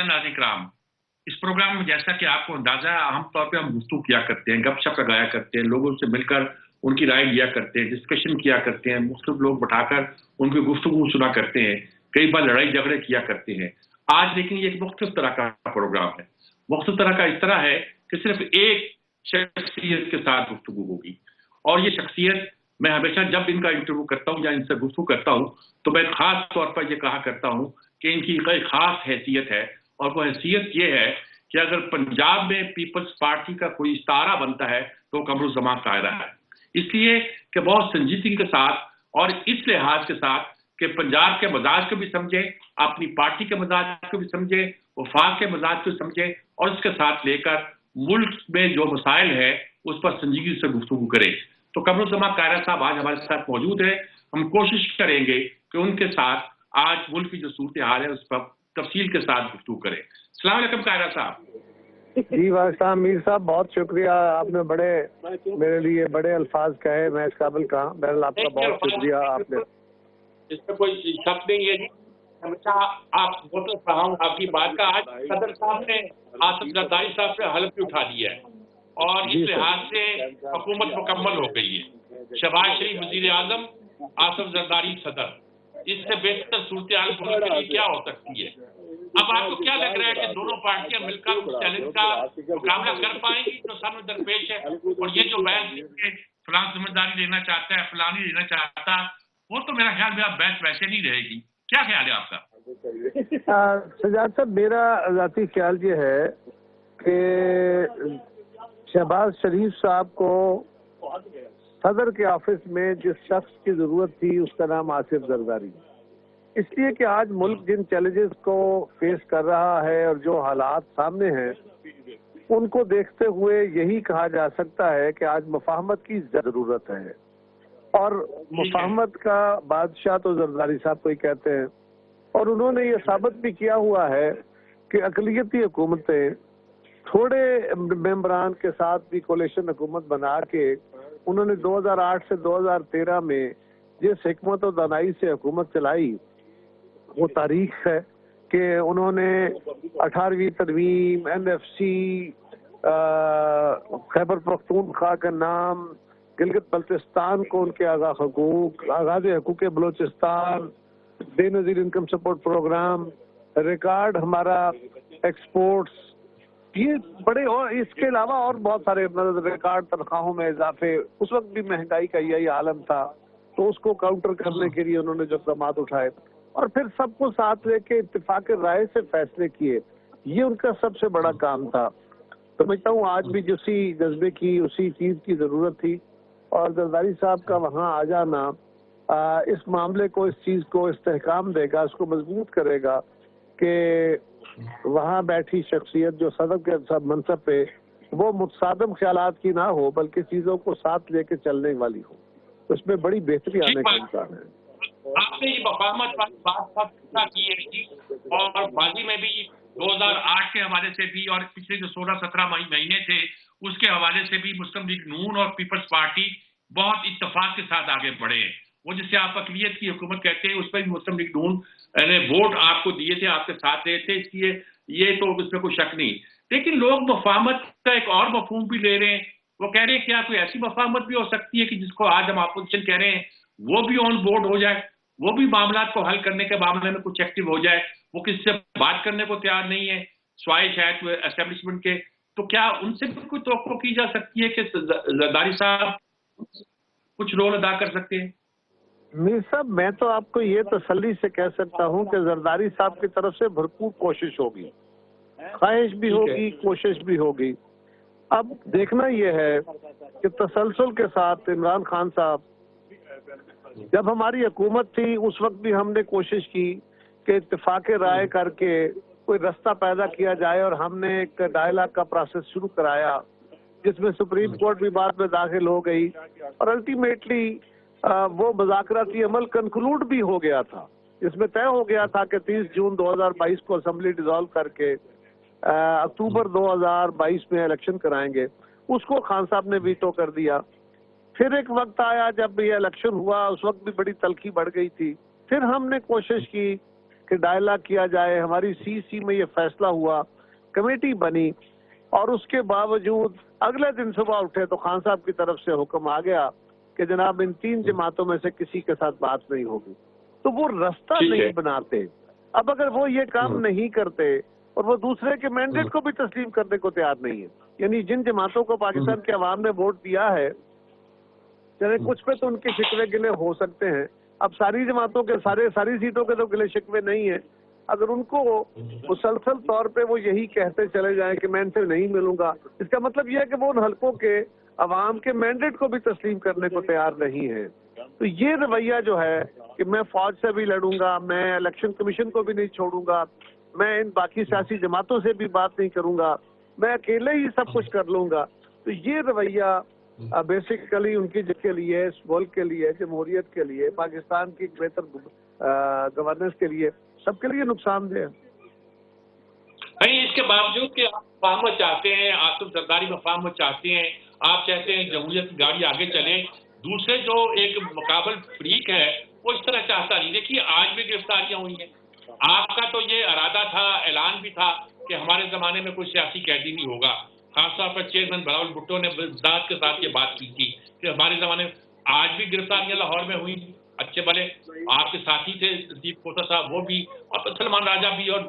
नाज़रीन किराम, इस प्रोग्राम में जैसा कि आपको अंदाजा है, आम तौर पे हम गुफ्तगू किया करते हैं, गपशप लगाया करते हैं, लोगों से मिलकर उनकी राय लिया करते हैं, डिस्कशन किया करते हैं, मुख्तलिफ लोग बैठाकर उनकी गुफ्तगू सुना करते हैं, कई बार लड़ाई झगड़े किया करते हैं। आज लेकिन ये एक मुख्तलिफ तरह का प्रोग्राम है। मुख्तलिफ तरह का इस तरह है कि सिर्फ एक शख्सियत के साथ गुफ्तगू होगी, और ये शख्सियत मैं हमेशा जब इनका इंटरव्यू करता हूँ या इनसे गुफ्तगू करता हूँ तो मैं खास तौर पर यह कहा करता हूँ कि इनकी एक खास हैसियत है, और वो हैसियत ये है कि अगर पंजाब में पीपल्स पार्टी का कोई इस्तारा बनता है तो कमरुज़्ज़मान कायरा है। इसलिए कि बहुत संजीदगी के साथ और इस लिहाज के साथ कि पंजाब के मजाज को भी समझे, अपनी पार्टी के मजाज को भी समझे, वफाक के मजाज को समझे, और इसके साथ लेकर मुल्क में जो मसाइल है उस पर संजीदगी से गुफ्तगू करे। तो कमरुज़्ज़मान कायरा साहब आज हमारे साथ मौजूद है। हम कोशिश करेंगे कि उनके साथ आज मुल्क की जो सूरत हाल है उस पर तफसील के साथ गुफ्तगू करें। अस्सलाम वालेकुम कायरा साहब। जी वास्ता मीर साहब, बहुत शुक्रिया, आपने बड़े मेरे लिए बड़े अल्फाज कहे, मैं इस काबिल कहा। बहरहाल आपका बहुत शुक्रिया। आपने इसमें कोई शक नहीं है जी, हमेशा आप बहुत रहा हूँ आपकी बात का। आज सदर साहब ने आसिफ जरदारी साहब से हल्फ भी उठा दिया है और इस लिहाज से हुकूमत मुकम्मल हो गई है। शहबाज शरीफ वजीर आजम, आसिफ जरदारी सदर, इससे बेहतर सूरत हाल मुल्क के लिए क्या हो सकती है? अब आपको क्या लग रहा है कि दोनों पार्टियां मिलकर उस चैलेंज का मुकाबला कर पाएंगी जो सामने दरपेश है? और ये जो बहस फलां जिम्मेदारी लेना चाहता है, फलां नहीं लेना चाहता, वो तो मेरा ख्याल में अब बहस वैसे नहीं रहेगी। क्या ख्याल है आपका? सजाद साहब, मेरा ज़ाती ख्याल ये है कि शहबाज शरीफ साहब को सदर के ऑफिस में जिस शख्स की जरूरत थी उसका नाम आसिफ जरदारी, इसलिए कि आज मुल्क जिन चैलेंजेस को फेस कर रहा है और जो हालात सामने हैं उनको देखते हुए यही कहा जा सकता है कि आज मुफाहमत की जरूरत है। और मुफाहमत का बादशाह तो जरदारी साहब को ही कहते हैं, और उन्होंने ये साबित भी किया हुआ है कि अक़लियती हुकूमतें थोड़े मेंबरान के साथ भी कोलिशन हुकूमत बना के उन्होंने 2008 से 2013 में जिस हिकमत और दानाई से हुकूमत चलाई वो तारीख है कि उन्होंने 18वीं तरमीम, NFC, खैबर पख्तूनख्वा का नाम, गिलगित बल्तिस्तान को उनके आगाज हकूक Balochistan, Benazir income support program, record हमारा एक्सपोर्ट्स, ये बड़े, और इसके अलावा और बहुत सारे रिकॉर्ड तनख्वाहों में इजाफे। उस वक्त भी महंगाई का यही आलम था, तो उसको काउंटर करने के लिए उन्होंने जो इक़दाम उठाए और फिर सबको साथ लेके इत्तेफाक राय से फैसले किए, ये उनका सबसे बड़ा काम था। तो समझता हूँ आज भी जिसी जज्बे की उसी चीज की जरूरत थी, और जरदारी साहब का वहाँ आ जाना इस मामले को, इस चीज को इस्तेहकाम देगा, इसको मजबूत करेगा कि वहाँ बैठी शख्सियत जो सदर के सब मनसब पे वो मुतसादम ख्यालात की ना हो, बल्कि चीजों को साथ लेके चलने वाली हो, उसमें बड़ी बेहतरी आने का इम्कान है। आपने ये मुफाहमत वाली बात की है, और बाजी में भी 2008 के हवाले से भी और पिछले जो 16-17 महीने थे उसके हवाले से भी मुस्लिम लीग नून और पीपल्स पार्टी बहुत इत्तेफाक के साथ आगे बढ़े हैं। वो जिसे आप अक़लियत की हुकूमत कहते हैं, उस पर भी मुस्लिम लीग नून ने वोट आपको दिए थे, आपके साथ रहे थे, इसलिए ये तो उसमें कोई शक नहीं। लेकिन लोग मुफाहमत का एक और मफहूम भी ले रहे हैं। वो कह रहे हैं क्या कोई ऐसी मुफाहमत भी हो सकती है कि जिसको आज हम अपोजिशन कह रहे हैं वो भी ऑन बोर्ड हो जाए, वो भी मामला को हल करने के मामले में कुछ एक्टिव हो जाए, वो किसी से बात करने को तैयार नहीं है स्वाय शायद एस्टेब्लिशमेंट के। तो क्या उनसे भी कोई तवक्को की जा सकती है कि जरदारी साहब कुछ रोल अदा कर सकते हैं? मीर साहब, मैं तो आपको ये तसल्ली से कह सकता हूँ कि जरदारी साहब की तरफ से भरपूर कोशिश होगी, ख्वाहिश भी होगी, कोशिश भी होगी। अब देखना यह है कि तसलसल के साथ इमरान खान साहब, जब हमारी हुकूमत थी उस वक्त भी हमने कोशिश की कि इत्तेफाक राय करके कोई रास्ता पैदा किया जाए, और हमने एक डायलॉग का प्रोसेस शुरू कराया जिसमें सुप्रीम कोर्ट भी बाद में दाखिल हो गई, और अल्टीमेटली वो मुज़ाकराती अमल कंक्लूड भी हो गया था, जिसमें तय हो गया था कि 30 जून 2022 को असेंबली डिसॉल्व करके अक्टूबर 2022 में इलेक्शन कराएंगे। उसको खान साहब ने वीटो कर दिया। फिर एक वक्त आया जब ये इलेक्शन हुआ, उस वक्त भी बड़ी तलखी बढ़ गई थी। फिर हमने कोशिश की कि डायलॉग किया जाए। हमारी सीसी में ये फैसला हुआ, कमेटी बनी, और उसके बावजूद अगले दिन सुबह उठे तो खान साहब की तरफ से हुक्म आ गया कि जनाब इन 3 जमातों में से किसी के साथ बात नहीं होगी। तो वो रास्ता नहीं बनाते। अब अगर वो ये काम नहीं करते और वो दूसरे के मैंडेट को भी तस्लीम करने को तैयार नहीं है, यानी जिन जमातों को पाकिस्तान के अवाम ने वोट दिया है, चले कुछ पे तो उनके शिकवे गिले हो सकते हैं, अब सारी जमातों के सारी सीटों के तो गिले शिकवे नहीं है। अगर उनको मुसलसल तौर पे वो यही कहते चले जाएं कि मैं इनसे नहीं मिलूंगा, इसका मतलब यह है कि वो उन हलकों के अवाम के मैंडेट को भी तस्लीम करने को तैयार नहीं है। तो ये रवैया जो है कि मैं फौज से भी लड़ूंगा, मैं इलेक्शन कमीशन को भी नहीं छोड़ूंगा, मैं इन बाकी सियासी जमातों से भी बात नहीं करूंगा, मैं अकेले ही सब कुछ कर लूंगा, तो ये रवैया बेसिकली उनकी जिसके लिए, इस मुल्क के लिए, जमहूरियत के लिए, पाकिस्तान की बेहतर गवर्नेंस के लिए, सबके लिए नुकसानदेह है। नहीं, इसके बावजूद कि आप मफाहमत चाहते हैं, आसिफ जरदारी मफाहमत चाहते हैं, आप चाहते हैं जमहूरियत की गाड़ी आगे चले, दूसरे जो एक मुकाबल फ्रीक है वो इस तरह चाहता नहीं। देखिए आज भी गिरफ्तारियां हुई हैं, आपका तो ये इरादा था, ऐलान भी था कि हमारे जमाने में कोई सियासी कैदी नहीं होगा। खासतौर पर चेयरमैन बिलावल भुट्टो ने दाद के साथ ये बात की थी कि हमारे जमाने में आज भी गिरफ्तारियां लाहौर में हुई, अच्छे भले आपके साथी थे दीप कोटा साहब, वो भी, और सलमान राजा भी और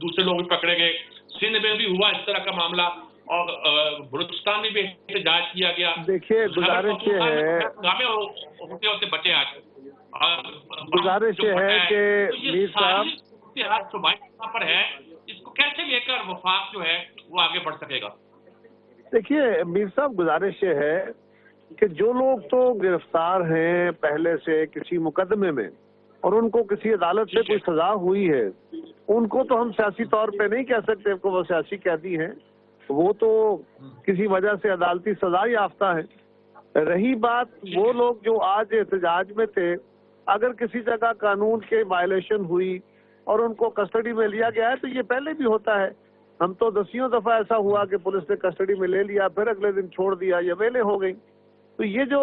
दूसरे लोग भी पकड़े गए। सिंध में भी हुआ इस तरह का मामला, और बलूचिस्तान में भी एहतजाज किया गया। देखिए गुजारिश ये है, होते होते बचे आज, गुजारिश ये है कि मीर साहब पर है, इसको कैसे लेकर वफाक जो है वो आगे बढ़ सकेगा? देखिए मीर साहब, गुजारिश ये है कि जो लोग तो गिरफ्तार हैं पहले से किसी मुकदमे में और उनको किसी अदालत से कोई सजा हुई है, उनको तो हम सियासी तौर पे नहीं कह सकते कि वो सियासी कैदी हैं, वो तो किसी वजह से अदालती सजा याफ्ता है। रही बात वो लोग जो आज एहतजाज में थे, अगर किसी जगह कानून के वायलेशन हुई और उनको कस्टडी में लिया गया है, तो ये पहले भी होता है। हम तो दसियों दफा ऐसा हुआ कि पुलिस ने कस्टडी में ले लिया, फिर अगले दिन छोड़ दिया, ये वेले हो गई। तो ये जो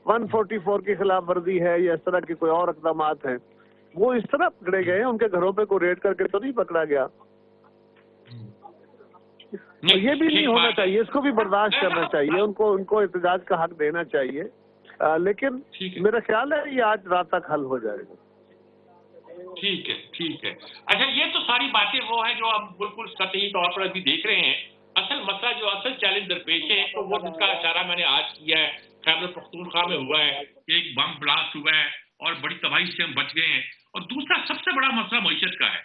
144 की खिलाफ वर्जी है या इस तरह के कोई और इक़दामात हैं, वो इस तरह पकड़े गए हैं, उनके घरों पे कोई रेड करके तो नहीं पकड़ा गया। तो ये भी नहीं होना चाहिए, इसको भी बर्दाश्त करना चाहिए, उनको एहतजाज का हक देना चाहिए। लेकिन मेरा ख्याल है ये आज रात तक हल हो जाएगा। ठीक है, ठीक है। अच्छा, ये तो सारी बातें वो है जो हम बिल्कुल सतही तौर पर अभी देख रहे हैं। असल मसला जो असल चैलेंज दरपेश है, तो वो जिसका इशारा मैंने आज किया है, खैबर पख्तूनख्वा में हुआ है, एक बम ब्लास्ट हुआ है और बड़ी तबाही से हम बच गए हैं। और दूसरा सबसे बड़ा मसला मईशत का है।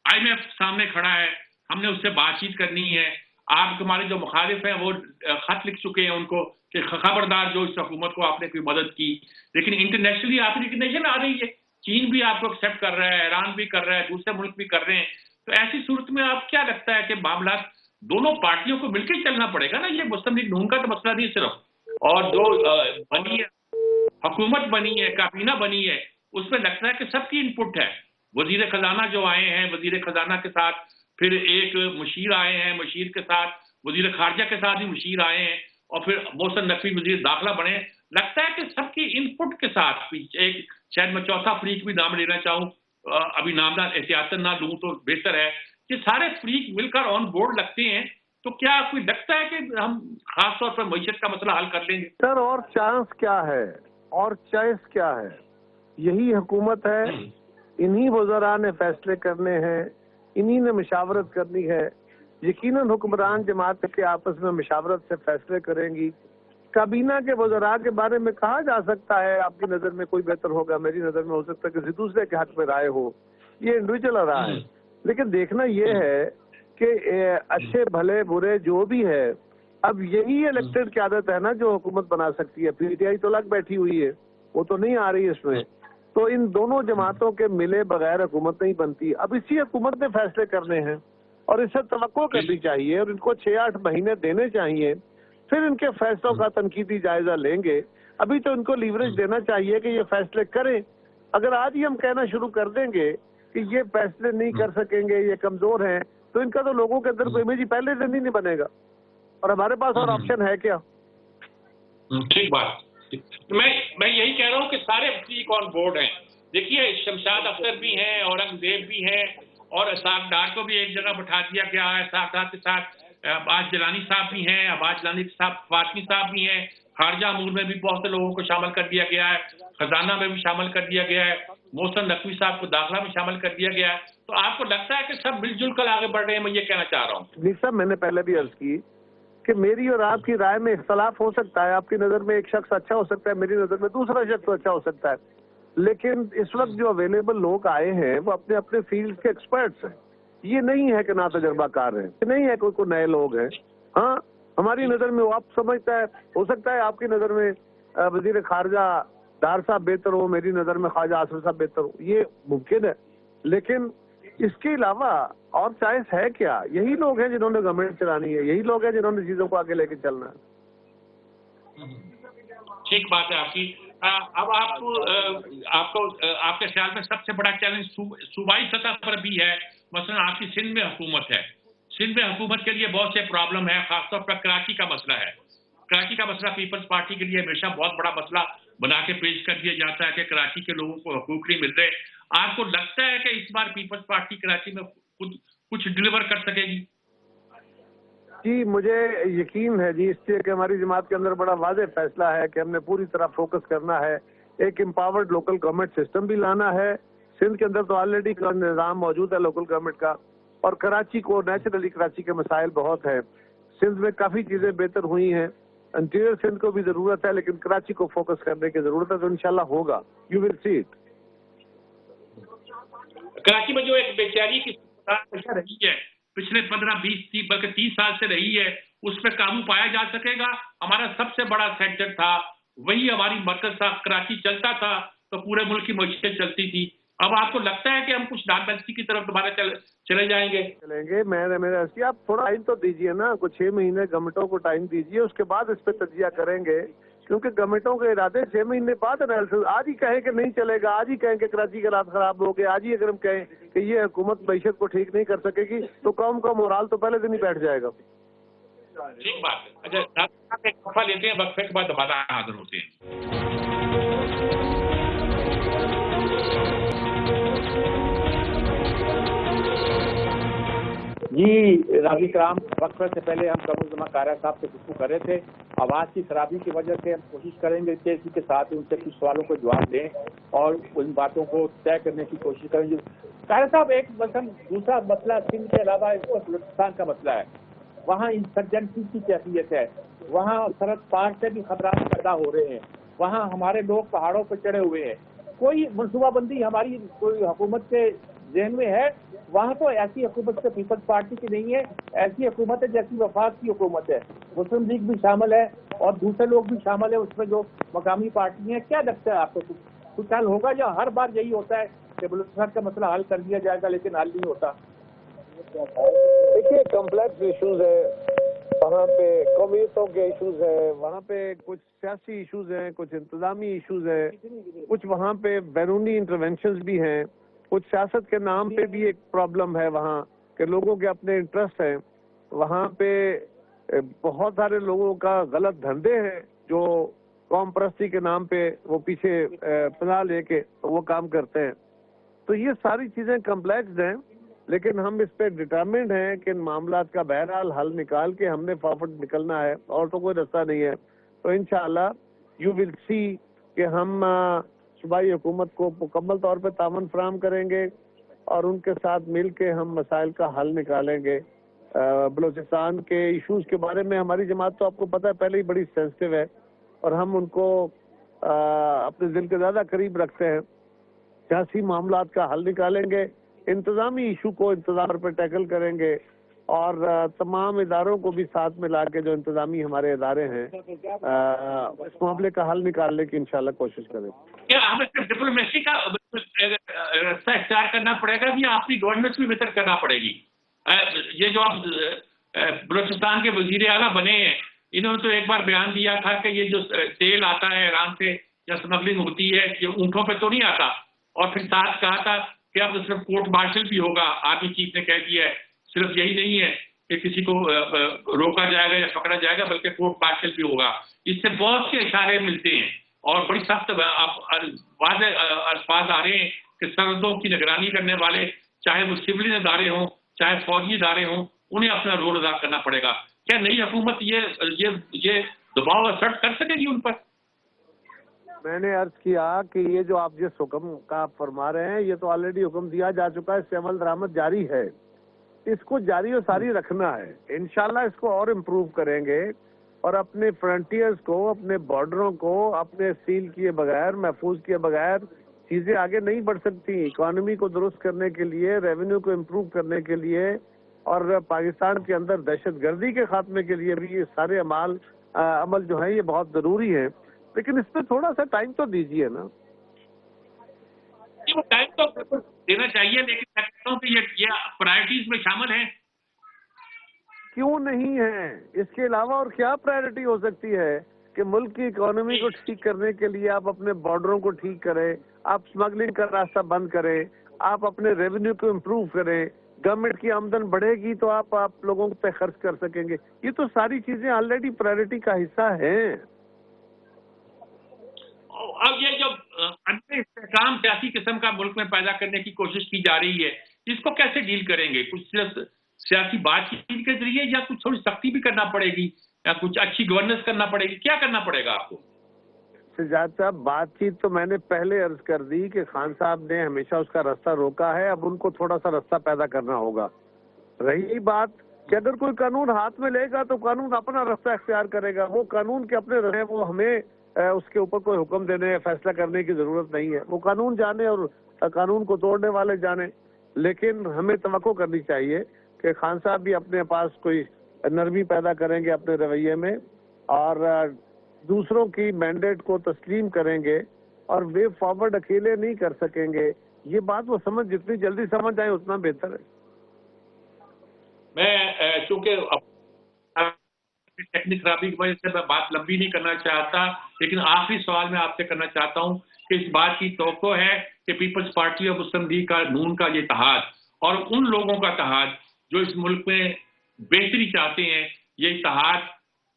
IMF सामने खड़ा है, हमने उससे बातचीत करनी है। आप हमारे जो मुखालिफ हैं वो खत लिख चुके हैं उनको कि खबरदार जो इस हुकूमत को आपने कोई मदद की, लेकिन इंटरनेशनली आपकी रिकग्निशन आ रही है, चीन भी आपको एक्सेप्ट कर रहा है, ईरान भी कर रहा है, दूसरे मुल्क भी कर रहे हैं। तो ऐसी सूरत में आप क्या लगता है कि मामला दोनों पार्टियों को मिलकर चलना पड़ेगा ना? ये मुस्लिम लीग नून का तो मसला नहीं सिर्फ, और जो बनी है हुकूमत बनी है, काबीना बनी है, उसमें लगता है कि सबकी इनपुट है। वजीर खजाना जो आए हैं, वजीर खजाना के साथ फिर एक मुशीर आए हैं, मुशीर के साथ वजीर खारजा के साथ भी मुशीर आए हैं, और फिर मोहसिन नकवी वजीर दाखिला बने। लगता है कि सबकी इनपुट के साथ एक, शायद मैं चौथा फ्रीक भी नाम लेना चाहूँ, अभी नाम ना एहतियातन ना लूँ तो बेहतर है, कि सारे फ्रीक मिलकर ऑन बोर्ड लगते हैं, तो क्या कोई लगता है कि हम खास तौर पर मईशत का मसला हल कर लेंगे? सर और चांस क्या है और चॉइस क्या है? यही हुकूमत है, इन्हीं वज़रा ने फैसले करने हैं, इन्हीं ने मशावरत करनी है। यकीनन हुक्मरान जमात के आपस में मशावरत से फैसले करेंगी। काबीना के वज़रा के बारे में कहा जा सकता है आपकी नज़र में कोई बेहतर होगा, मेरी नज़र में हो सकता है किसी दूसरे के हक में राय हो, ये इंडिविजुअल रहा है। लेकिन देखना ये है कि अच्छे भले बुरे जो भी है, अब यही इलेक्टेड क़यादत है ना जो हुकूमत बना सकती है। PTI तो अलग बैठी हुई है, वो तो नहीं आ रही इसमें। तो इन दोनों जमातों के मिले बगैर हुकूमत नहीं बनती। अब इसी हुकूमत ने फैसले करने हैं और इससे तवक्को करनी चाहिए और इनको 6-8 महीने देने चाहिए, फिर इनके फैसलों का तनकीदी जायजा लेंगे। अभी तो इनको लीवरेज देना चाहिए कि ये फैसले करें। अगर आज ही हम कहना शुरू कर देंगे कि ये फैसले नहीं कर सकेंगे, ये कमजोर हैं, तो इनका तो लोगों के अंदर कोई इमेज पहले दिन ही नहीं बनेगा और हमारे पास और ऑप्शन है क्या? ठीक बात। मैं यही कह रहा हूँ कि सारे फ्रीक ऑन बोर्ड हैं। देखिए शमशाद अख्तर भी हैं, औरंगजेब भी हैं, और सागडार को भी एक जगह बैठा दिया गया है। सागडार के साथ अब्बास जिलानी साहब भी हैं, अब्बास जिलानी के साथ फातमी साहब भी हैं। खारजा अमूर में भी बहुत से लोगों को शामिल कर दिया गया है, खजाना में भी शामिल कर दिया गया है, मोहसन नकवी साहब को दाखिला में शामिल कर दिया गया है। तो आपको लगता है कि सब मिलजुल कर आगे बढ़ रहे हैं? मैं ये कहना चाह रहा हूँ। जी साहब, मैंने पहले भी अर्ज की कि मेरी और आपकी राय में इख्तलाफ हो सकता है। आपकी नज़र में एक शख्स अच्छा हो सकता है, मेरी नज़र में दूसरा शख्स अच्छा हो सकता है, लेकिन इस वक्त जो अवेलेबल लोग आए हैं वो अपने अपने फील्ड के एक्सपर्ट्स हैं। ये नहीं है कि ना तजर्बाकार हैं, ये नहीं है कोई नए लोग हैं। हाँ, हमारी नज़र में वो आप समझता है, हो सकता है आपकी नज़र में वजीर खारजा डार साहब बेहतर हो, मेरी नज़र में ख्वाजा आसिफ साहब बेहतर हो, ये मुमकिन है। लेकिन इसके अलावा और चॉइस है क्या? यही लोग हैं जिन्होंने गवर्नमेंट चलानी है, यही लोग हैं जिन्होंने चीजों को आगे लेके चलना है। ठीक बात है आपकी। अब आपको आपके ख्याल में सबसे बड़ा चैलेंज सूबाई सतह पर भी है? मसलन आपकी सिंध में हुकूमत है, सिंध में हुकूमत के लिए बहुत से प्रॉब्लम है, खासतौर पर कराची का मसला है। कराची का मसला पीपल्स पार्टी के लिए हमेशा बहुत बड़ा मसला बना के पेश कर दिया जाता है कि कराची के लोगों को हकूक नहीं मिल रहे। आपको लगता है कि इस बार पीपल्स पार्टी कराची में कुछ डिलीवर कर सकेगी? जी, मुझे यकीन है जी, इसलिए कि हमारी जमात के अंदर बड़ा वाज़ेह फैसला है कि हमने पूरी तरह फोकस करना है। एक एम्पावर्ड लोकल गवर्नमेंट सिस्टम भी लाना है। सिंध के अंदर तो ऑलरेडी का निज़ाम मौजूद है लोकल गवर्नमेंट का, और कराची को नेचुरली कराची के मसाइल बहुत है। सिंध में काफ़ी चीज़ें बेहतर हुई हैं, इंटीरियर सिंध को भी ज़रूरत है, लेकिन कराची को फोकस करने की ज़रूरत है। तो इंशाल्लाह होगा, you will see it. Karachi में जो एक बेचारी की रही है पिछले 15-20 बल्कि 30 साल से रही है, उस पर काबू पाया जा सकेगा? हमारा सबसे बड़ा सेंटर था, वही हमारी मरकज था, कराची चलता था तो पूरे मुल्क की मईशत चलती थी। अब आपको लगता है कि हम कुछ नॉर्मलिटी की तरफ दोबारा चले जाएंगे? मेरे आप थोड़ा टाइम तो दीजिए ना, कुछ 6 महीने गवर्नमेंटों को टाइम दीजिए, उसके बाद इस पर तजिया करेंगे। क्योंकि गवर्नमेंटों के इरादे 6 महीने बाद एनालिसिस। आज ही कहें कि नहीं चलेगा, आज ही कहें कि कराची के हालात खराब हो गए, आज ही अगर हम कहें कि ये हुकूमत मईशत को ठीक नहीं कर सकेगी, तो कौम का मोराल तो पहले दिन ही बैठ जाएगा। ठीक बात है। अच्छा, एक वक्फा लेते हैं, वक्फे के बाद दोबारा हाजिर होते हैं। जी राजी कराम, वक्फे से पहले हम कमरुज़्ज़मा कारा साहब से गुफ्तगू कर रहे थे। आवाज़ की खराबी की वजह से हम कोशिश करेंगे कि इसी के साथ उनसे कुछ सवालों को जवाब दें और उन बातों को तय करने की कोशिश करेंगे। कारा साहब, एक दूसरा मसला सिंध के अलावा बलूचिस्तान का मसला है। वहाँ इंसर्जेंसी की कैफियत है, वहाँ सरहद पार से भी खतरात पैदा हो रहे हैं, वहाँ हमारे लोग पहाड़ों पर चढ़े हुए हैं। कोई मनसूबाबंदी हमारी कोई हुकूमत के जहन में है? वहाँ तो ऐसी हुकूमत से पीपल्स पार्टी की नहीं है, ऐसी हुकूमत है जैसी वफाक की हुकूमत है। मुस्लिम लीग भी शामिल है और दूसरे लोग भी शामिल है उसमें, जो मकामी पार्टी हैं। क्या लगता है आपको, कुछ हल होगा या हर बार यही होता है कि बलूचिस्तान का मसला हल कर दिया जाएगा लेकिन हल नहीं होता? देखिए, कॉम्प्लेक्स इशूज है वहाँ पे, कौमियतों के इशूज है वहाँ पे, कुछ सियासी इशूज हैं, कुछ इंतजामी इशूज है, कुछ वहाँ पे बैरूनी इंटरवेंशंस भी हैं, कुछ सियासत के नाम पे भी एक प्रॉब्लम है वहाँ के लोगों के अपने इंटरेस्ट हैं। वहाँ पे बहुत सारे लोगों का गलत धंधे हैं जो कौम परस्ती के नाम पे वो पीछे पनाह लेके वो काम करते हैं। तो ये सारी चीजें कम्प्लेक्स हैं, लेकिन हम इस पे डिटरमिन्ड हैं कि इन मामलात का बहरहाल हल निकाल के हमने फॉरवर्ड निकलना है, और तो कोई रास्ता नहीं है। तो इंशाअल्लाह यू विल सी कि हम सूबाई हुकूमत को मुकम्मल तौर पे तावन फराहम करेंगे और उनके साथ मिल के हम मसाइल का हल निकालेंगे। बलूचिस्तान के इशूज़ के बारे में हमारी जमात तो आपको पता है पहले ही बड़ी सेंसिटिव है, और हम उनको अपने दिल के ज़्यादा करीब रखते हैं। सियासी मामलात का हल निकालेंगे, इंतज़ामी इशू को इंतज़ार पर टैकल करेंगे, और तमाम इदारों को भी साथ मिला के जो इंतजामी हमारे इदारे हैं इस मामले का हल निकालने की इंशाल्लाह कोशिश करें। क्या हमें सिर्फ डिप्लोमेसी का रास्ता इख्तियार करना पड़ेगा या अपनी गवर्नेंस भी बेहतर करना पड़ेगी? ये जो आप बलूचिस्तान के वजीर आला बने हैं, इन्होंने तो एक बार बयान दिया था कि ये जो तेल आता है ईरान से या स्मगलिंग होती है ये ऊँटों पे तो नहीं आता, और फिर साथ कहा था कि अब तो सिर्फ कोर्ट मार्शल भी होगा। आर्मी चीफ ने कह दिया है सिर्फ यही नहीं है कि किसी को रोका जाएगा या पकड़ा जाएगा, बल्कि कोर्ट मार्शल भी होगा। इससे बहुत से इशारे मिलते हैं और बड़ी सख्त वाज़ेह अल्फाज आ रहे हैं कि सरहदों की निगरानी करने वाले, चाहे वो सिविलियन इदारे हों, चाहे फौजी इदारे हों, उन्हें अपना रोल अदा करना पड़ेगा। क्या नई हुकूमत ये दबाव असर कर सकेगी उन पर? मैंने अर्ज किया कि ये जो आप जिस हुक्म का आप फरमा रहे हैं, ये तो ऑलरेडी हुक्म दिया जा चुका है, इससे अमल दरामद जारी है, इसको जारी और सारी रखना है। इंशाल्लाह इसको और इम्प्रूव करेंगे और अपने फ्रंटियर्स को, अपने बॉर्डरों को अपने सील किए बगैर, महफूज किए बगैर चीजें आगे नहीं बढ़ सकती। इकोनॉमी को दुरुस्त करने के लिए, रेवेन्यू को इम्प्रूव करने के लिए और पाकिस्तान के अंदर दहशतगर्दी के खात्मे के लिए भी ये सारे अमल जो है ये बहुत जरूरी है, लेकिन इसमें थोड़ा सा टाइम तो दीजिए ना। वो टाइम तो देना चाहिए, लेकिन मैं कहता हूं कि ये प्रायोरिटीज में शामिल है। क्यों नहीं है? इसके अलावा और क्या प्रायोरिटी हो सकती है कि मुल्क की इकोनॉमी को ठीक करने के लिए आप अपने बॉर्डरों को ठीक करें, आप स्मगलिंग का रास्ता बंद करें, आप अपने रेवेन्यू को इम्प्रूव करें, गवर्नमेंट की आमदन बढ़ेगी तो आप लोगों पे खर्च कर सकेंगे। ये तो सारी चीजें ऑलरेडी प्रायोरिटी का हिस्सा हैं। अब ये जो अन्य इस्तेहकाम सियासी किस्म का मुल्क में पैदा करने की कोशिश की जा रही है, इसको कैसे डील करेंगे? कुछ सिर्फ सियासी बातचीत के जरिए, या कुछ थोड़ी सख्ती भी करना पड़ेगी, या कुछ अच्छी गवर्नेंस करना पड़ेगी? क्या करना पड़ेगा आपको? सजाद साहब, बातचीत तो मैंने पहले अर्ज कर दी कि खान साहब ने हमेशा उसका रास्ता रोका है, अब उनको थोड़ा सा रास्ता पैदा करना होगा। रही बात कि अगर कोई कानून हाथ में लेगा तो कानून अपना रास्ता इख्तियार करेगा, वो कानून के अपने रहे, वो हमें उसके ऊपर कोई हुक्म देने, फैसला करने की जरूरत नहीं है। वो कानून जाने और कानून को तोड़ने वाले जाने, लेकिन हमें तवक्को करनी चाहिए कि खान साहब भी अपने पास कोई नरमी पैदा करेंगे अपने रवैये में और दूसरों की मैंडेट को तस्लीम करेंगे और वे फॉरवर्ड अकेले नहीं कर सकेंगे। ये बात वो जितनी जल्दी समझ आए उतना बेहतर है। मैं चूंकि टेक्निक खराबी की वजह से मैं बात लंबी नहीं करना चाहता, लेकिन आखिरी सवाल मैं आपसे करना चाहता हूं कि इस बात की तवक्को है कि पीपल्स पार्टी ऑफ मुस्लिम लीग का, नून का ये इत्तेहाद और उन लोगों का इत्तेहाद जो इस मुल्क में बेहतरी चाहते हैं, ये इत्तेहाद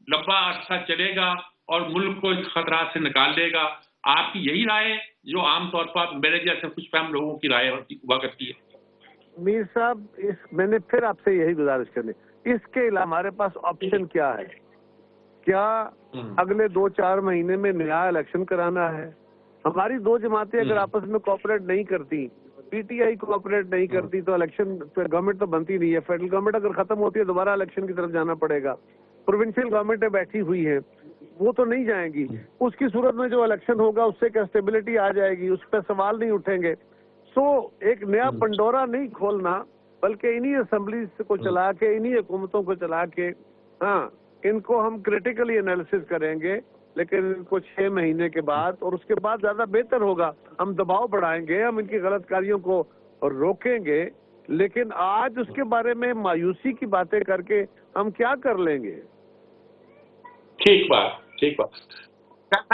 लंबा अरसा चलेगा और मुल्क को इस खतरात से निकाल देगा। आपकी यही राय है जो आमतौर पर मेरे जैसे कुछ फहम लोगों की राय हुआ करती है? मीर साहब, मैंने फिर आपसे यही गुजारिश करनी, इसके अलावा हमारे पास ऑप्शन क्या है? क्या अगले 2-4 महीने में नया इलेक्शन कराना है? हमारी दो जमातें अगर आपस में कोऑपरेट नहीं करती, पीटीआई कोऑपरेट नहीं करती, तो इलेक्शन गवर्नमेंट तो बनती नहीं है। फेडरल गवर्नमेंट अगर खत्म होती है दोबारा इलेक्शन की तरफ जाना पड़ेगा। प्रोविंशियल गवर्नमेंटें बैठी हुई है, वो तो नहीं जाएंगी। उसकी सूरत में जो इलेक्शन होगा उससे क्या स्टेबिलिटी आ जाएगी, उस पर सवाल नहीं उठेंगे। सो एक नया पंडोरा नहीं खोलना, बल्कि इन्हीं असेंबली को चला के, इन्हीं हुकूमतों को चला के, हाँ, इनको हम क्रिटिकली एनालिसिस करेंगे, लेकिन इनको 6 महीने के बाद, और उसके बाद ज्यादा बेहतर होगा। हम दबाव बढ़ाएंगे, हम इनकी गलत कार्यों को रोकेंगे, लेकिन आज उसके बारे में मायूसी की बातें करके हम क्या कर लेंगे? ठीक बात, ठीक बात।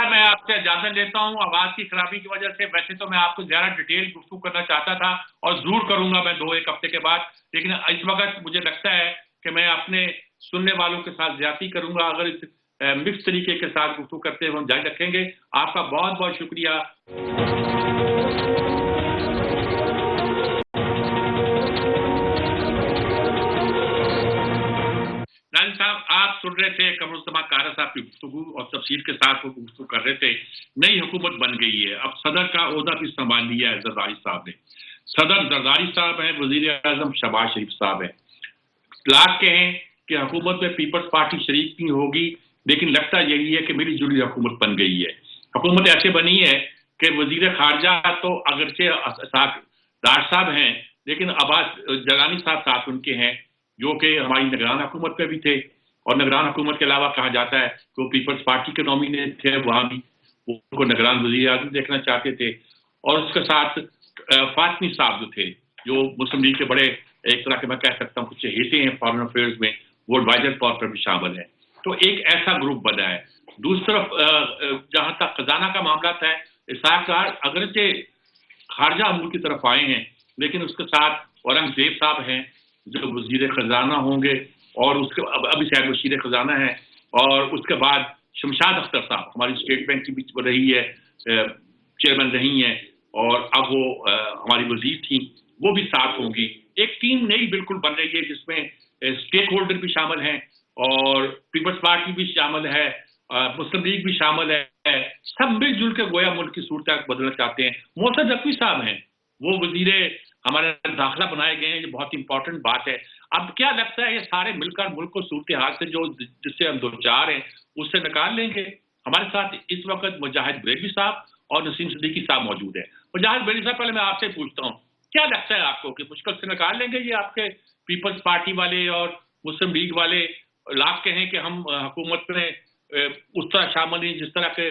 मैं आपसे इजाजत लेता हूँ आवाज की खराबी की वजह से। वैसे तो मैं आपको ज्यादा डिटेल गुफ्तगू करना चाहता था और जरूर करूंगा मैं 2-1 हफ्ते के बाद, लेकिन इस वक्त मुझे लगता है कि मैं अपने सुनने वालों के साथ ज्यादती करूंगा अगर इस मिक्स तरीके के साथ गुफ्तगू करते हुए हम जारी रखेंगे। आपका बहुत बहुत शुक्रिया। नाज़रीन साहब, आप सुन रहे थे कमरुज़्ज़मा कारा साहब की गुफ्तगू और तफसील के साथ वो गुफ्तगू कर रहे थे। नई हुकूमत बन गई है, अब सदर का ओहदा भी संभाल लिया है जरदारी साहब ने। सदर जरदारी साहब हैं, वजीर आजम शहबाज शरीफ साहब हैं। लाख कहें कि हुकूमत में पीपल्स पार्टी शरीक नहीं होगी, लेकिन लगता यही है कि मिली जुली हुकूमत बन गई है। हुकूमत ऐसे बनी है कि वजीर खारजा तो अगरचे राज साहब हैं, लेकिन अब्बास जलानी साहब साथ उनके हैं, जो कि हमारी निगरान हुकूमत पे भी थे, और निगरान हुकूमत के अलावा कहा जाता है कि वो पीपल्स पार्टी के नॉमिनेट थे, वहाँ भी उनको निगरान वज़ीर आज़म देखना चाहते थे। और उसके साथ फातमी साहब जो थे, जो मुस्लिम लीग के बड़े एक तरह के मैं कह सकता हूँ कुछ हेते हैं फॉरेन अफेयर्स में, वो एडवाइजर तौर पर भी शामिल है। तो एक ऐसा ग्रुप बना है। दूसरी तरफ जहाँ तक खजाना का मामला है, इसहाक डार अगरचे खारजा अमूर की तरफ आए हैं, लेकिन उसके साथ औरंगजेब साहब हैं जो वजीर खजाना होंगे, और उसके अभी शायद वजीर खजाना है, और उसके बाद शमशाद अख्तर साहब हमारी स्टेट बैंक की भी रही है, चेयरमैन रही हैं, और अब वो हमारी वजीर थी, वो भी साथ होंगी। एक टीम नई बिल्कुल बन रही है जिसमें स्टेक होल्डर भी शामिल हैं और पीपल्स पार्टी भी शामिल है, मुस्लिम लीग भी शामिल है। सब मिलजुल के गोया मुल्क की सूरत बदलना चाहते हैं। मोहसिन नकवी साहब हैं, वो वजीरे हमारे दाखिला बनाए गए हैं, ये बहुत इंपॉर्टेंट बात है। अब क्या लगता है ये सारे मिलकर मुल्क को सूरत हाल से जो जिससे हम दो चार हैं उससे निकाल लेंगे। हमारे साथ इस वक्त मुजाहिद बरेलवी साहब और नसीम सिद्दीकी साहब मौजूद है। मुजाहिद बरेलवी साहब, पहले मैं आपसे पूछता हूँ, क्या लगता है आपको कि मुश्किल से निकाल लेंगे ये आपके पीपल्स पार्टी वाले और मुस्लिम लीग वाले लाख के हैं कि हम हुकूमत में उस तरह शामिल नहीं जिस तरह के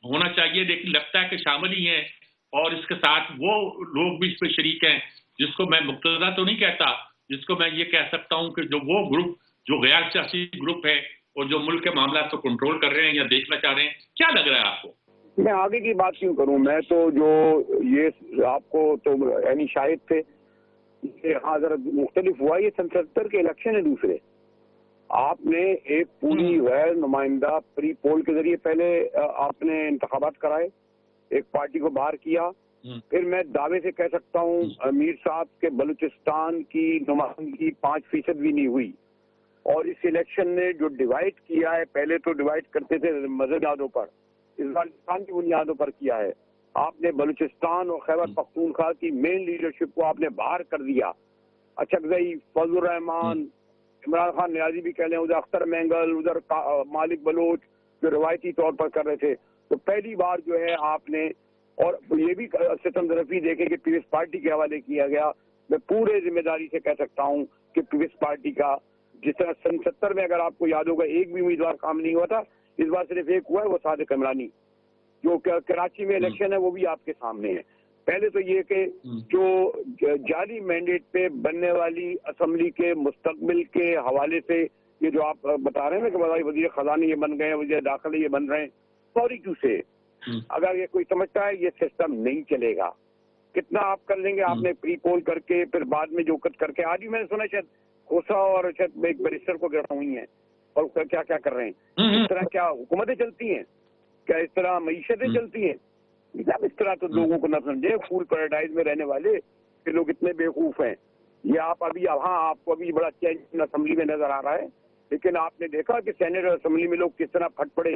होना चाहिए, लेकिन लगता है कि शामिल ही हैं और इसके साथ वो लोग भी इसमें शरीक हैं जिसको मैं मुक्तदा तो नहीं कहता, जिसको मैं ये कह सकता हूँ कि जो वो ग्रुप जो गैर सियासी ग्रुप है और जो मुल्क के मामला को कंट्रोल कर रहे हैं या देखना चाह रहे हैं। क्या लग रहा है आपको? मैं आगे की बात क्यों करूं, मैं तो जो ये आपको तो यानी शाहिद थे, हाँ जरा मुख्तलिफ हुआ। ये सन 70 के इलेक्शन है दूसरे। आपने एक पूरी गैर नुमाइंदा प्री पोल के जरिए पहले आपने इंतखाबात कराए, एक पार्टी को बाहर किया, फिर मैं दावे से कह सकता हूँ अमीर साहब के बलूचिस्तान की नुमाइंदगी 5% भी नहीं हुई। और इस इलेक्शन ने जो डिवाइड किया है, पहले तो डिवाइड करते थे मजहबियादों पर, इस बार इंसान की बुनियादों पर किया है। आपने बलूचिस्तान और खैबर पख्तूनख्वा की मेन लीडरशिप को आपने बाहर कर दिया। अचकजई, फजलुर रहमान, इमरान खान नियाजी भी कह लें, उधर अख्तर मेंगल, उधर मालिक बलोच जो रवायती तौर पर कर रहे थे। तो पहली बार जो है आपने, और ये भी सितम तरफी देखे कि पीपल्स पार्टी के हवाले किया गया। मैं पूरे जिम्मेदारी से कह सकता हूँ कि पीपल्स पार्टी का जिस तरह सन 70 में अगर आपको याद होगा एक भी उम्मीदवार काम नहीं हुआ था, इस बार सिर्फ एक हुआ है, वो सादिक इमरानी। जो कराची में इलेक्शन है वो भी आपके सामने है। पहले तो ये कि जो जाली मैंडेट पे बनने वाली असेंबली के मुस्तकबिल के हवाले से ये जो आप बता रहे हैं ना कि वजीर खजाना ये बन गए हैं, वजीर दाखिला ये बन रहे हैं, सॉरी टू से अगर ये कोई समझता है ये सिस्टम नहीं चलेगा। कितना आप कर लेंगे, आपने प्री पोल करके फिर बाद में जो करके, आज भी मैंने सुना शायद खोसा और शायद एक बैरिस्टर को गिरफ्तार हुई हैं और क्या क्या कर रहे हैं। इस तरह क्या हुकूमतें चलती हैं? क्या इस तरह मईशतें चलती हैं? इस तरह तो लोगों को न समझे, फूल पैराडाइज में रहने वाले कि लोग इतने बेवकूफ हैं। ये आप अभी, हाँ आपको अभी बड़ा चेंज असेंबली में नजर आ रहा है, लेकिन आपने देखा कि सेनेट और असेंबली में लोग किस तरह फट पड़े।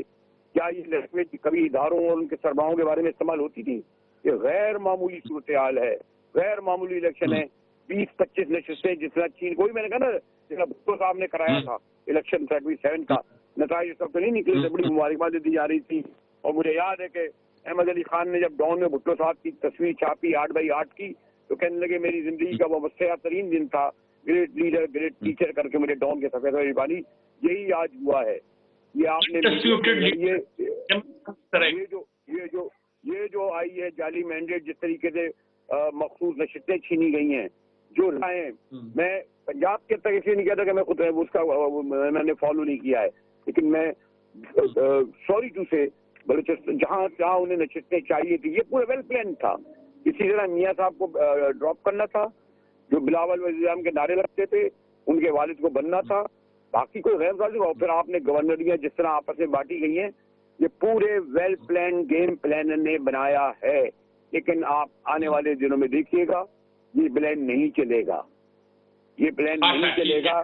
क्या ये लैंग्वेज कभी इदारों और उनके सरबराहों के बारे में इस्तेमाल होती थी? ये गैर मामूली सूरत हाल है, गैर मामूली इलेक्शन है। 20-25 नशिस्तें जितना चीन को भी, मैंने कहा ना जितना भुट्टो साहब ने कराया था इलेक्शन 37 का, नताइज सब तो नहीं निकले थे, बड़ी मुबारकबाद दी जा रही थी। और मुझे याद है कि अहमद अली खान ने जब डॉन में भुट्टो साहब की तस्वीर छापी 8x8 की, तो कहने लगे मेरी जिंदगी का वो मुझसे तरीन दिन था, ग्रेट लीडर ग्रेट टीचर करके मुझे डॉन के सफेद रिबानी। यही आज हुआ है। ये आपने ये जो आई है जाली मैंडेट, जिस तरीके से मखसूस नशिस्तें छीनी गई हैं, जो राय मैं पंजाब के तक इसलिए नहीं कहता कि मैं खुद उसका मैंने फॉलो नहीं किया है, लेकिन मैं सॉरी टू से बलूचिस्तान जहाँ उन्हें नशिस्तें चाहिए थी, ये पूरा वेल प्लान था। इसी तरह मियाँ साहब को ड्रॉप करना था, जो बिलावल वज़ीर-ए-आज़म के नारे लगते थे उनके वालिद को बनना था, बाकी कोई गैर साजिश। और फिर आपने गवर्नरियाँ जिस तरह आपस में बांटी गई हैं, ये पूरे वेल प्लान गेम प्लान ने बनाया है। लेकिन आप आने वाले दिनों में देखिएगा ये प्लान नहीं चलेगा, ये प्लान नहीं चलेगा।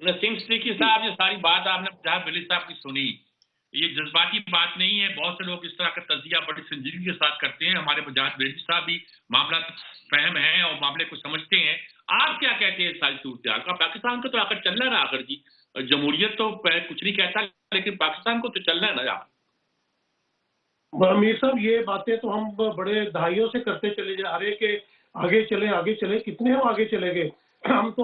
नसीम सिद्दीकी साहब, ये सारी बात आपने जहाँ बिली साहब की सुनी, ये जज्बाती बात नहीं है। बहुत से लोग इस तरह का तजिया बड़ी संजीदगी के साथ करते हैं। हमारे मुजाहिद बरेलवी साहब भी मामला फहम है और मामले को समझते हैं। आप क्या कहते हैं सारी सूरत का? पाकिस्तान को तो आकर चलना है ना आखिर जी, जमहूरियत तो कुछ नहीं कहता, लेकिन पाकिस्तान को तो चलना है ना। मीर साहब, ये बातें तो हम बड़े दहाइयों से करते चले जा रहे कि आगे चले, कितने हम आगे चले गए। हम तो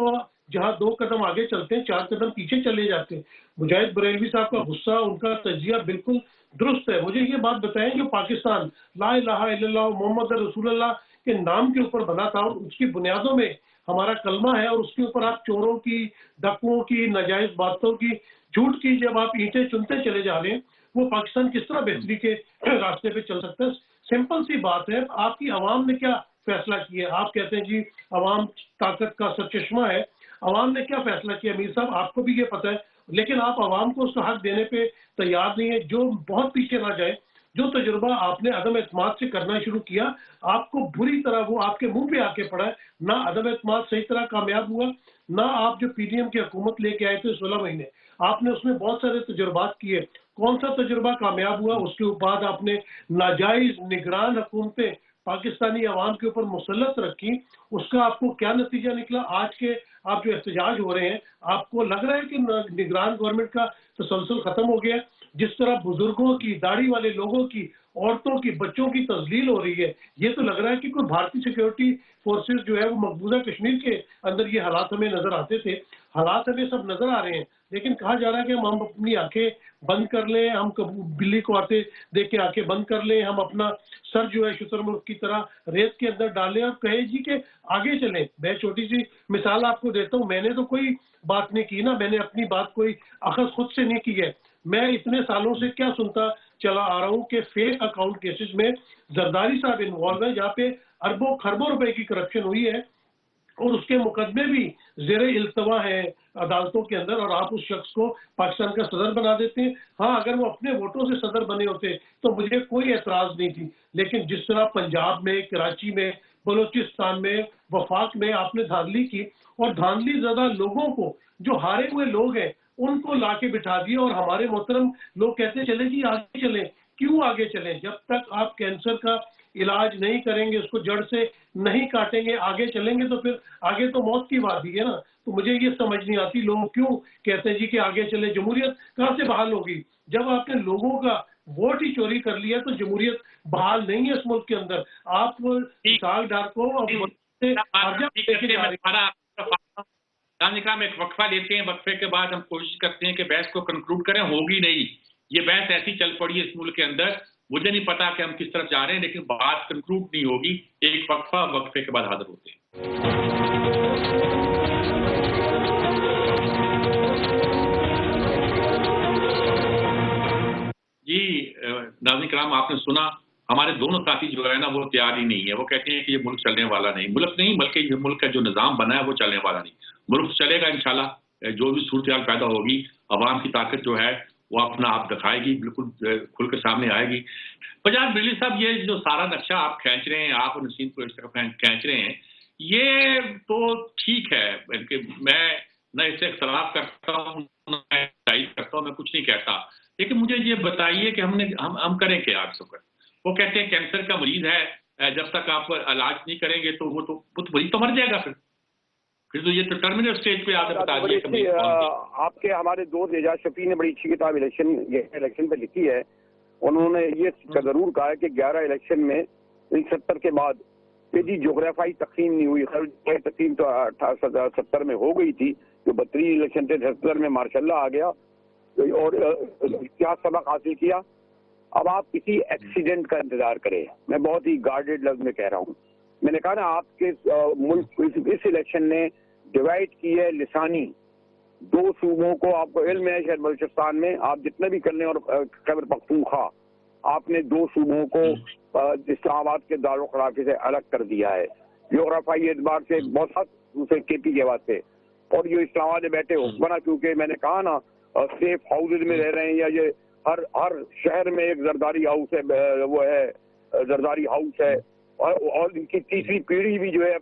जहाँ 2 कदम आगे चलते हैं 4 कदम पीछे चले जाते हैं। मुजाहिद बरेलवी साहब का गुस्सा, उनका तजिया बिल्कुल दुरुस्त है। मुझे ये बात बताएं कि पाकिस्तान ला इलाहा इल्लल्लाह मोहम्मद रसूलुल्लाह के नाम के ऊपर बना था और उसकी बुनियादों में हमारा कलमा है, और उसके ऊपर आप चोरों की, डाकुओं की, नाजायज बातों की, झूठ की जब आप ईंटें चुनते चले जा रहे हैं, वो पाकिस्तान किस तरह बेहतरी के रास्ते पे चल सकता है? सिंपल सी बात है। आपकी आवाम ने क्या फैसला किया? आप कहते हैं जी आवाम ताकत का सरचश्मा है। आवाम ने क्या फैसला किया मीर साहब, आपको भी ये पता है, लेकिन आप आवाम को उसका हक देने पे तैयार नहीं है। जो बहुत पीछे ना जाए, जो तजुर्बा आपने अदम एतमाद से करना शुरू किया, आपको बुरी तरह वो आपके मुंह पे आके पड़ा है। ना अदम एतमाद सही तरह कामयाब हुआ, ना आप जो पीडीएम की हुकूमत लेके आए थे 16 महीने, आपने उसमें बहुत सारे तजुर्बात किए, कौन सा तजुर्बा कामयाब हुआ? उसके बाद आपने नाजायज निगरान हुकूमतें पाकिस्तानी अवाम के ऊपर मुसल्लत रखी, उसका आपको क्या नतीजा निकला? आज के आप जो एहतजाज हो रहे हैं, आपको लग रहा है कि निगरान गवर्नमेंट का तसलसल खत्म हो गया? जिस तरह बुजुर्गों की, दाढ़ी वाले लोगों की, औरतों की, बच्चों की तजलील हो रही है, ये तो लग रहा है कि कोई भारतीय सिक्योरिटी फोर्सेस जो है वो मकबूजा कश्मीर के अंदर ये हालात हमें नजर आते थे। हालात हमें सब नजर आ रहे हैं, लेकिन कहा जा रहा है कि हम अपनी आंखें बंद कर लें, हम बिल्ली को आते देख के आंखें बंद कर लें, हम अपना सर जो है शुतुरमुर्ग की तरह रेत के अंदर डालें और कहे जी के आगे चलें। मैं छोटी सी मिसाल आपको देता हूँ, मैंने तो कोई बात नहीं की ना, मैंने अपनी बात कोई अखज़ खुद से नहीं की है। मैं इतने सालों से क्या सुनता चला आ रहा हूँ कि फेक अकाउंट केसेस में जरदारी साहब इन्वॉल्व है, जहाँ पे अरबों खरबों रुपए की करप्शन हुई है और उसके मुकदमे भी जेरे इल्तवा है अदालतों के अंदर, और आप उस शख्स को पाकिस्तान का सदर बना देते हैं। हाँ, अगर वो अपने वोटों से सदर बने होते तो मुझे कोई एतराज नहीं थी, लेकिन जिस तरह पंजाब में, कराची में, बलूचिस्तान में, वफाक में आपने धांधली की, और धांधली ज़्यादा लोगों को, जो हारे हुए लोग हैं उनको ला के बिठा दिया, और हमारे मोहतरम लोग कहते चले जी आगे चलें। क्यों आगे चलें? जब तक आप कैंसर का इलाज नहीं करेंगे, उसको जड़ से नहीं काटेंगे, आगे चलेंगे तो फिर आगे तो मौत की बात ही है ना। तो मुझे ये समझ नहीं आती लोग क्यों कहते हैं जी कि आगे चले। जमहूरियत कहाँ से बहाल होगी? जब आपने लोगों का वोट ही चोरी कर लिया तो जमहूरियत बहाल नहीं है इस मुल्क के अंदर। आप साग डार को में एक वक्फा लेते हैं, वक्फे के बाद हम कोशिश करते हैं कि बहस को कंक्लूड करें। होगी नहीं, ये बहस ऐसी चल पड़ी है इस मुल्क के अंदर, मुझे नहीं पता कि हम किस तरफ जा रहे हैं, लेकिन बात कंक्लूड नहीं होगी। एक वक्फा, वक्फे के बाद हाजिर होते हैं। जी नाज़रीन किराम, आपने सुना, हमारे दोनों साथी जो है ना वो तैयार ही नहीं है। वो कहते हैं कि ये मुल्क चलने वाला नहीं, मुल्क नहीं बल्कि ये मुल्क का जो निज़ाम बना है वो चलने वाला नहीं। मुल्क चलेगा इंशाल्लाह, जो भी सूरत पैदा होगी, अवाम की ताकत जो है वो अपना आप दिखाएगी, बिल्कुल खुल के सामने आएगी। पंजाब बिजली साहब, ये जो सारा नक्शा आप खींच रहे हैं, आप नसीम को इस तरफ खींच रहे हैं, ये तो ठीक है, बल्कि मैं न इससे इख्तलाफ करता हूँ, मैं कुछ नहीं कहता, लेकिन मुझे ये बताइए कि हम करें क्या आप सब? वो कहते हैं कैंसर का मरीज है, जब तक आप इलाज नहीं करेंगे तो वो मरीज तो मर जाएगा, फिर तो ये तो टर्मिनल स्टेज पे आपने बता दिया। आपके हमारे दोस्त एजाज शफी ने बड़ी अच्छी किताब इलेक्शन पे लिखी है। उन्होंने ये जरूर कहा है कि 11 इलेक्शन में 70 के बाद जी जोग्राफाई तकसीम नहीं हुई। तकसीम तो 70 में हो गई थी, जो 32 इलेक्शन थे 70 में मार्शाल्लाह आ गया और क्या सबक हासिल किया। अब आप किसी एक्सीडेंट का इंतजार करें। मैं बहुत ही गार्डेड लफ्ज में कह रहा हूँ। मैंने कहा ना, आपके मुल्क इस इलेक्शन ने डिवाइड की है लिसानी। 2 सूबों को आपको इल्म है, शायद बलूचिस्तान में आप जितने भी कर लें, और खैबर पख्तूनख्वा, आपने 2 सूबों को इस्लामाबाद के दारुल खिलाफे से अलग कर दिया है। जोग्राफाई एतबार से बहुत साथ दूसरे केपी के वास्ते, और ये इस्लामाबाद में बैठे हुक्मरान, क्योंकि मैंने कहा ना सेफ हाउसेज में रह रहे हैं, या ये हर शहर में एक जरदारी हाउस है, वो है जरदारी हाउस है, और इनकी तीसरी पीढ़ी भी जो है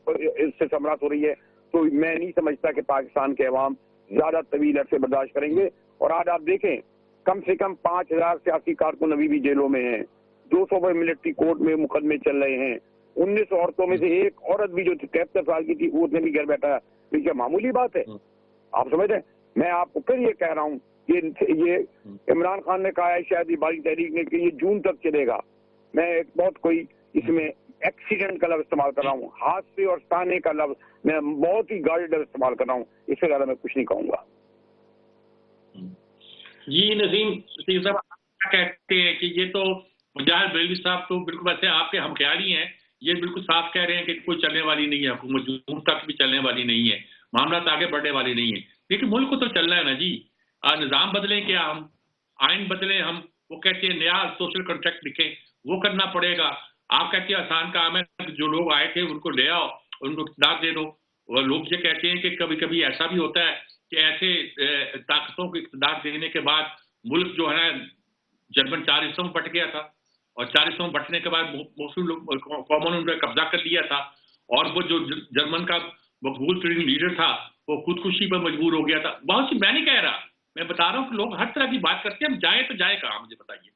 इससे समरात हो रही है। तो मैं नहीं समझता कि पाकिस्तान के अवाम ज्यादा तवील अरसे बर्दाश्त करेंगे। और आज आप देखें, कम से कम 5000 सियासी कारकुन अभी भी जेलों में हैं, 200 पर मिलिट्री कोर्ट में मुकदमे चल रहे हैं। 19 औरतों में से एक औरत भी जो 73 साल की थी, उसने भी घर बैठा है। तो क्या मामूली बात है? आप समझ रहे हैं? मैं आपको फिर ये कह रहा हूँ, ये इमरान खान ने कहा है, शायद ये बारी तहरीक ने, कि ये जून तक चलेगा। मैं एक बहुत कोई इसमें एक्सीडेंट का लफ्ज इस्तेमाल कर रहा हूँ, हादसे और ताने का लफ्ज मैं बहुत ही गार्डेड इस्तेमाल कर रहा हूँ। इससे ज्यादा मैं कुछ नहीं कहूंगा। जी नसीम साहब कहते हैं कि ये तो पंजाब बिजली साहब तो बिल्कुल वैसे आपके हमख्याली हैं, ये बिल्कुल साफ कह रहे हैं कि कोई चलने वाली नहीं है, हुकूमत जून तक भी चलने वाली नहीं है, मामला आगे बढ़ने वाली नहीं है। लेकिन मुल्क को तो चलना है ना जी। निज़ाम बदलें क्या हम, आइन बदलें हम, वो कहते हैं नया सोशल कॉन्ट्रैक्ट लिखें, वो करना पड़ेगा। आप कहते हैं आसान काम है, जो लोग आए थे उनको ले आओ, उनको इक़्तिदार दे दो। और लोग ये कहते हैं कि कभी कभी ऐसा भी होता है कि ऐसे ताकतों को इक़्तिदार देने के बाद मुल्क जो है ना जर्मन 4 हिस्सों में बट गया था। और 40 में बंटने के बाद मुस्लिम लोग कॉमन उन्होंने कब्जा कर लिया था, और वो जो जर्मन का मकबूल तरीन लीडर था वो खुदकुशी पर मजबूर हो गया था। बहुत सी, मैं नहीं कह रहा, मैं बता रहा हूँ कि लोग हर तरह की बात करते हैं, हम जाए तो जाए कहाँ, मुझे बताइए।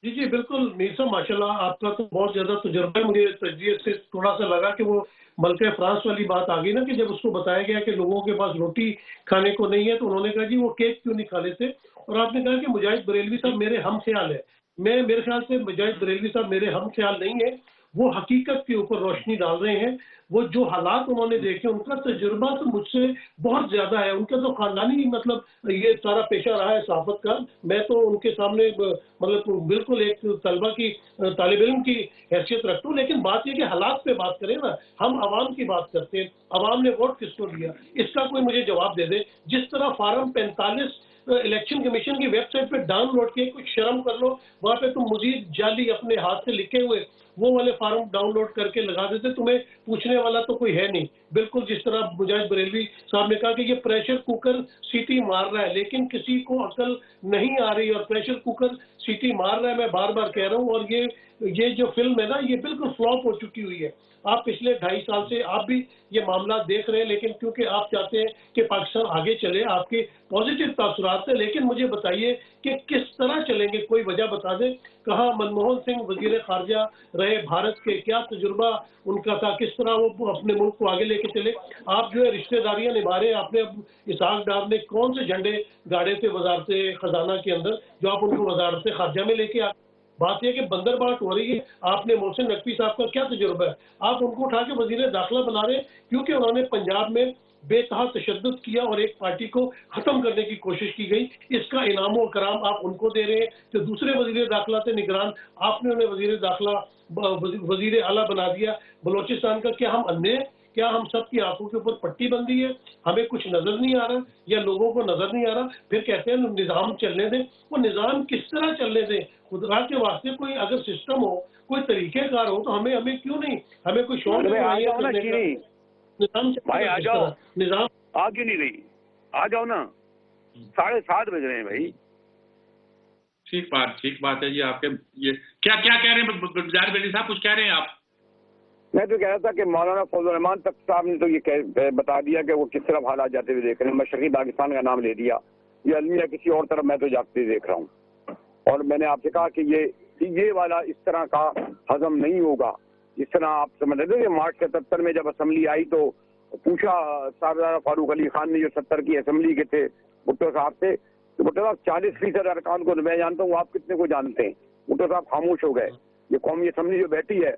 जी जी बिल्कुल मीर साहब, माशाल्लाह आपका तो बहुत ज्यादा तजुर्बा है। मुझे तजिए से थोड़ा सा लगा कि वो मलके फ्रांस वाली बात आ गई ना, कि जब उसको बताया गया कि लोगों के पास रोटी खाने को नहीं है तो उन्होंने कहा जी वो केक क्यों नहीं खा लेते, और आपने कहा कि मुजाहिद बरेलवी साहब मेरे हम ख्याल है। मेरे ख्याल से मुजाहिद बरेलवी साहब मेरे हम ख्याल नहीं है, वो हकीकत के ऊपर रोशनी डाल रहे हैं। वो जो हालात उन्होंने देखे, उनका तजुर्बा तो मुझसे बहुत ज्यादा है। उनका तो खानदानी मतलब ये सारा पेशा रहा है सहाफत का। मैं तो उनके सामने मतलब बिल्कुल एक तलबा की तालिब इल्म की हैसियत रखता हूँ। लेकिन बात ये कि हालात पे बात करें ना, हम आवाम की बात करते हैं, आवाम ने वोट किसको दिया, इसका कोई मुझे जवाब दे दे। जिस तरह फार्म 45 इलेक्शन कमीशन की वेबसाइट पे डाउनलोड किए, कुछ शर्म कर लो, वहां पे तुम मजीद जाली अपने हाथ से लिखे हुए वो वाले फार्म डाउनलोड करके लगा देते, तुम्हें पूछने वाला तो कोई है नहीं। बिल्कुल जिस तरह मुजाहिद बरेलवी साहब ने कहा कि ये प्रेशर कुकर सीटी मार रहा है, लेकिन किसी को अकल नहीं आ रही और प्रेशर कुकर सीटी मार रहा है, मैं बार बार कह रहा हूँ। और ये जो फिल्म है ना, ये बिल्कुल फ्लॉप हो चुकी हुई है। आप पिछले 2.5 साल से आप भी ये मामला देख रहे हैं, लेकिन क्योंकि आप चाहते हैं कि पाकिस्तान आगे चले, आपके पॉजिटिव तासुरात है। लेकिन मुझे बताइए कि किस तरह चलेंगे, कोई वजह बता दें। कहाँ मनमोहन सिंह वजीर खारजा रहे भारत के, क्या तजुर्बा उनका था, किस तरह वो अपने मुल्क को आगे लेके चले। आप जो है रिश्तेदारियां निभा रहे हैं। आपने अब इसहाक डार ने कौन से झंडे गाड़े थे वजारत खजाना के अंदर, जो आप उनको वजारत खारजा में लेके आ। बात यह कि बंदरबाट हो रही है। आपने मोहसिन नकवी साहब का क्या तजुर्बा है, आप उनको उठा के वजीर दाखिला बना रहे हैं क्योंकि उन्होंने पंजाब में बेतहा तशद्दुद किया और एक पार्टी को खत्म करने की कोशिश की गई। इसका इनाम और कराम आप उनको दे रहे हैं। जो दूसरे वजीर दाखिला थे निगरान, आपने उन्हें वजीर दाखिला वजीर आला बना दिया। बलोचिस्तान का क्या हम अंधे हैं? क्या हम सबकी आंखों के ऊपर पट्टी बंदी है, हमें कुछ नजर नहीं आ रहा, या लोगों को नजर नहीं आ रहा? फिर कहते हैं निजाम चलने दें। वो निजाम किस तरह चलने दें? खुदा के वास्ते कोई अगर सिस्टम हो, कोई तरीकेकार हो, तो हमें क्यों नहीं, हमें कोई शौक भाई आ नहीं जाओ ना, निजाम भाई आ जाओ, निजाम आ क्यों नहीं रही? आ जाओ ना, 7:30 बज रहे हैं भाई। ठीक बात है जी। आपके ये क्या क्या कह रहे हैं गुलजार बेली साहब, कुछ कह रहे हैं आप? मैं तो कह रहा था कि मौलाना फजल रहमान तक साहब ने तो ये बता दिया कि वो किस तरफ हालात जाते हुए देख रहे हैं। मशरकी पाकिस्तान का नाम ले दिया, ये अलमिया किसी और तरफ मैं तो जाते देख रहा हूँ। और मैंने आपसे कहा कि ये वाला इस तरह का हजम नहीं होगा जिस तरह आप समझ रहे थे। मार्च 77 में जब असम्बली आई तो पूछा सरदार फारूक अली खान ने, जो 70 की असम्बली के थे, भुट्टो साहब से, तो भुट्टो साहब 40% अरकान को मैं जानता हूँ, आप कितने को जानते हैं? भुट्टो साहब खामोश हो गए। ये कौमी असम्बली जो बैठी है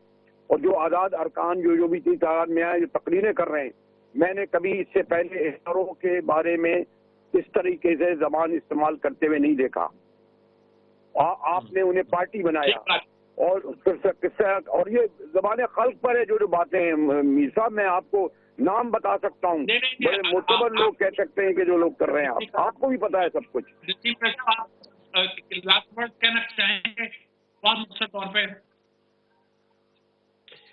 और जो आज़ाद अरकान जो भी चीज तादाद में आए, जो तकरीरें कर रहे हैं, मैंने कभी इससे पहले इशारों के बारे में इस तरीके से जबान इस्तेमाल करते हुए नहीं देखा। आपने उन्हें पार्टी बनाया और किस्सा, और ये जबान खल्क पर है जो बातें हैं। मीर साहब मैं आपको नाम बता सकता हूँ, बड़े मुतबर लोग कह सकते हैं कि जो लोग कर रहे हैं, आपको भी पता है सब कुछ। कहना चाहेंगे बहुत मुख्तर तौर पे?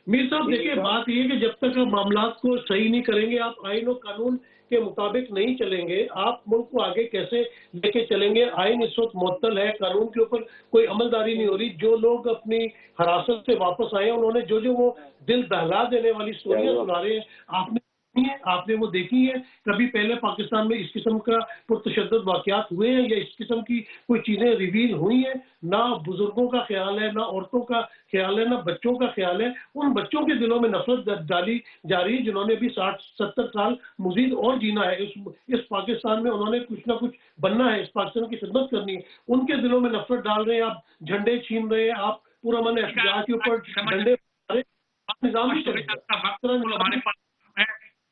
मीर साहब देखिए, बात ये है कि जब तक आप मामलात को सही नहीं करेंगे, आप आइन और कानून के मुताबिक नहीं चलेंगे, आप मुल्क को आगे कैसे लेके चलेंगे? आइन इस वक्त मुअत्तल है, कानून के ऊपर कोई अमलदारी नहीं हो रही। जो लोग अपनी हिरासत से वापस आए, उन्होंने जो वो दिल दहला देने वाली स्टोरियां सुना रहे हैं, आपने वो देखी है? कभी पहले पाकिस्तान में इस किस्म का पुरतशद्दुद वाक़यात हुए हैं या इस किस्म की कोई चीजें रिवील हुई हैं? ना बुजुर्गों का ख्याल है, ना औरतों का ख्याल है, ना बच्चों का ख्याल है। उन बच्चों के दिलों में नफरत डाली जा रही है जिन्होंने भी 60-70 साल मजीद और जीना है। इस पाकिस्तान में उन्होंने कुछ ना कुछ बनना है, इस पाकिस्तान की खिदमत करनी है। उनके दिलों में नफरत डाल रहे हैं, आप झंडे छीन रहे हैं, आप पूरा मन एहतजाज के ऊपर झंडे, निजाम ही चलेगा।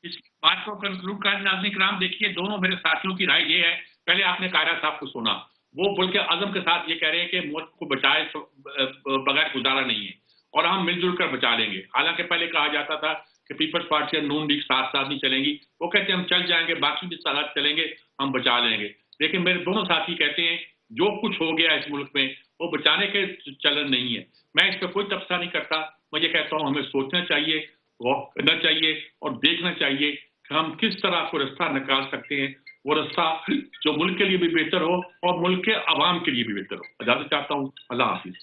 इस बात को कंक्लूड कर नाज़रीन किराम, देखिए दोनों मेरे साथियों की राय ये है। पहले आपने कायरा साहब को सुना, वो बल्कि आजम के साथ ये कह रहे हैं कि मुल्क को बचाए बगैर गुजारा नहीं है और हम मिलजुल कर बचा लेंगे। हालांकि पहले कहा जाता था कि पीपल्स पार्टी और नून लीग साथ साथ नहीं चलेंगी, वो कहते हैं हम चल जाएंगे, बाकी भी साथ चलेंगे, हम बचा लेंगे। लेकिन मेरे दोनों साथी कहते हैं जो कुछ हो गया इस मुल्क में वो बचाने के चलन नहीं है। मैं इस पर कोई तबसरा नहीं करता, मैं ये कहता हूँ हमें सोचना चाहिए, गौर करना चाहिए और देखना चाहिए कि हम किस तरह को रास्ता निकाल सकते हैं। वो रास्ता जो मुल्क के लिए भी बेहतर हो और मुल्क के अवाम के लिए भी बेहतर हो। इजाजत चाहता हूँ। अल्लाह हाफिज।